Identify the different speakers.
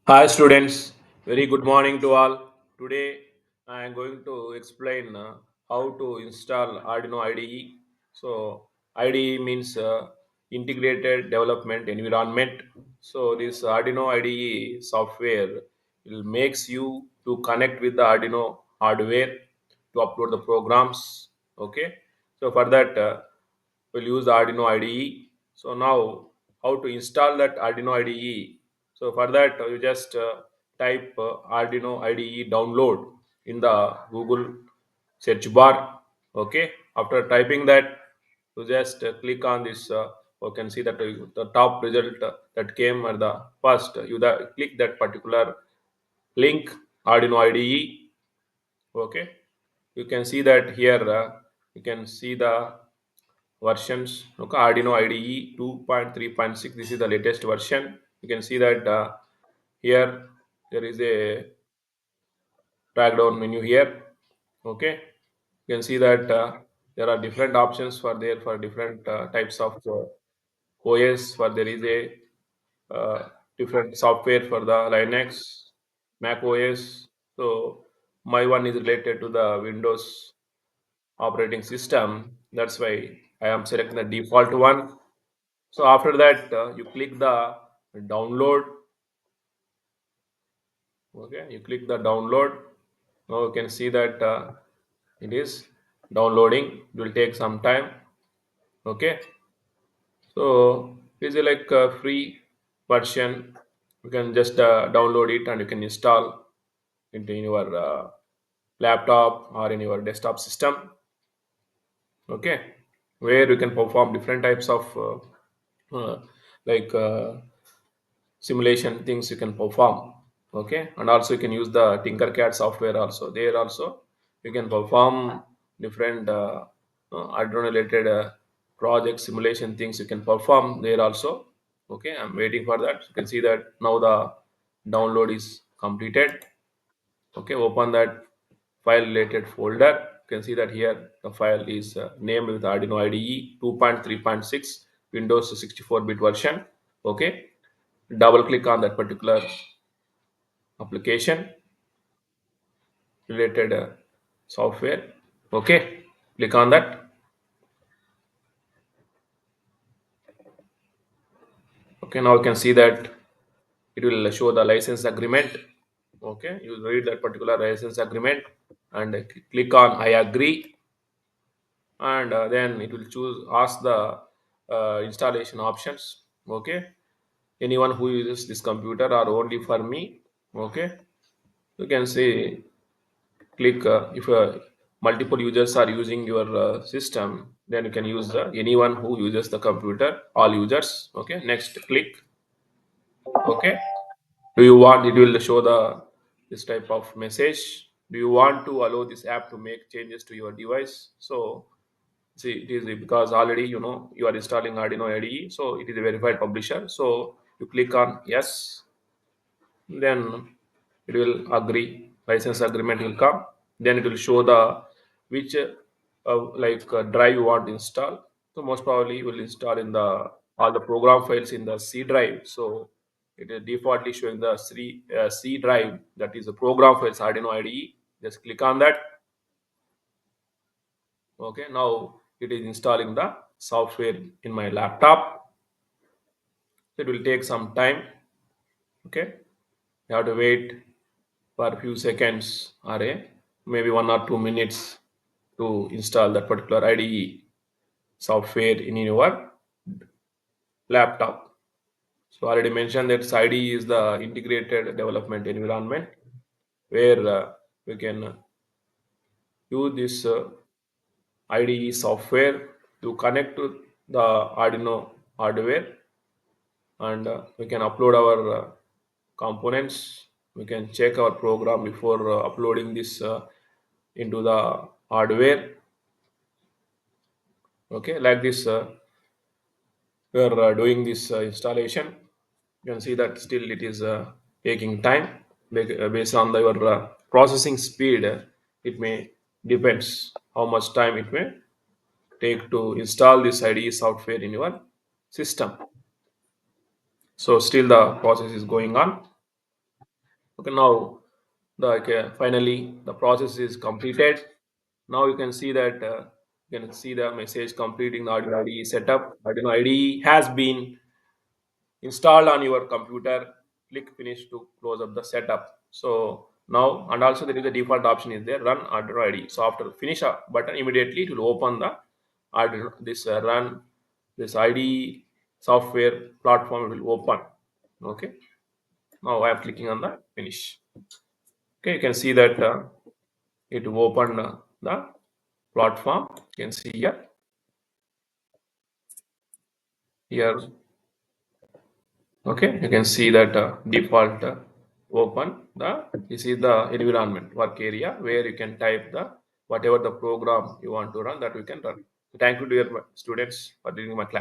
Speaker 1: Hi students, very good morning to all. Today I am going to explain how to install Arduino IDE. So IDE means Integrated Development Environment. So this Arduino IDE software will makes you to connect with the Arduino hardware to upload the programs. Okay. So for that we'll use the Arduino IDE. So now how to install that Arduino IDE? So for that you just type Arduino IDE download in the Google search bar. Okay. After typing that, you just click on this. You can see that the top result that came at the first. Click that particular link Arduino IDE. Okay. You can see that here. You can see the versions. Okay, Arduino IDE 2.3.6. This is the latest version. You can see that here there is a drag down menu here. Okay, you can see that there are different options for there for different types of OS. For there is a different software for the Linux, Mac OS. So my one is related to the Windows operating system. That's why I am selecting the default one. So after that, you click the download. Okay, you click the download. Now you can see that it is downloading. It will take some time. Okay, so it is like a free version. You can just download it and you can install into your laptop or in your desktop system. Okay, where you can perform different types of like simulation things you can perform. Okay, and also you can use the tinkercad software also. There also you can perform different Arduino related project simulation things you can perform there also. Okay, I'm waiting for that. You can see that now the download is completed. Okay, open that file related folder. You can see that here the file is named with Arduino IDE 2.3.6 Windows 64-bit version. Okay, double click on that particular application related software. Okay, click on that. Okay, now you can see that it will show the license agreement. Okay, you read that particular license agreement and click on I agree, and then it will choose ask the installation options. Okay, anyone who uses this computer or only for me. Okay, you can say click if multiple users are using your system, then you can use anyone who uses the computer, all users. Okay, next click. Okay, do you want it will show the this type of message. Do you want to allow this app to make changes to your device? So see, it is because already you are installing Arduino IDE, so it is a verified publisher. So you click on yes, then it will agree, license agreement will come. Then it will show the which drive you want to install. So most probably you will install in the all the program files in the C drive. So it is defaultly showing the C drive, that is the program files Arduino IDE. Just click on that. Okay, now it is installing the software in my laptop. It will take some time. Okay, you have to wait for a few seconds or maybe 1 or 2 minutes to install that particular IDE software in your laptop. So I already mentioned that IDE is the integrated development environment where we can use this IDE software to connect to the Arduino hardware, and we can upload our components. We can check our program before uploading this into the hardware. Okay, like this we are doing this installation. You can see that still it is taking time. Based on your processing speed, it may depends how much time it may take to install this IDE software in your system. So still the process is going on. Okay, now finally the process is completed. Now you can see that you can see the message completing the Arduino IDE setup. Arduino IDE has been installed on your computer. Click finish to close up the setup. So now, and also there is a default option is there, run Arduino IDE. So after finish up button, immediately it will open the Arduino, this run this IDE software platform will open. Okay, now I am clicking on the finish. Okay, you can see that it will open the platform. You can see here. Okay, you can see that default open the this is the environment work area where you can type the whatever the program you want to run, that we can run. Thank you, dear students, for doing my class.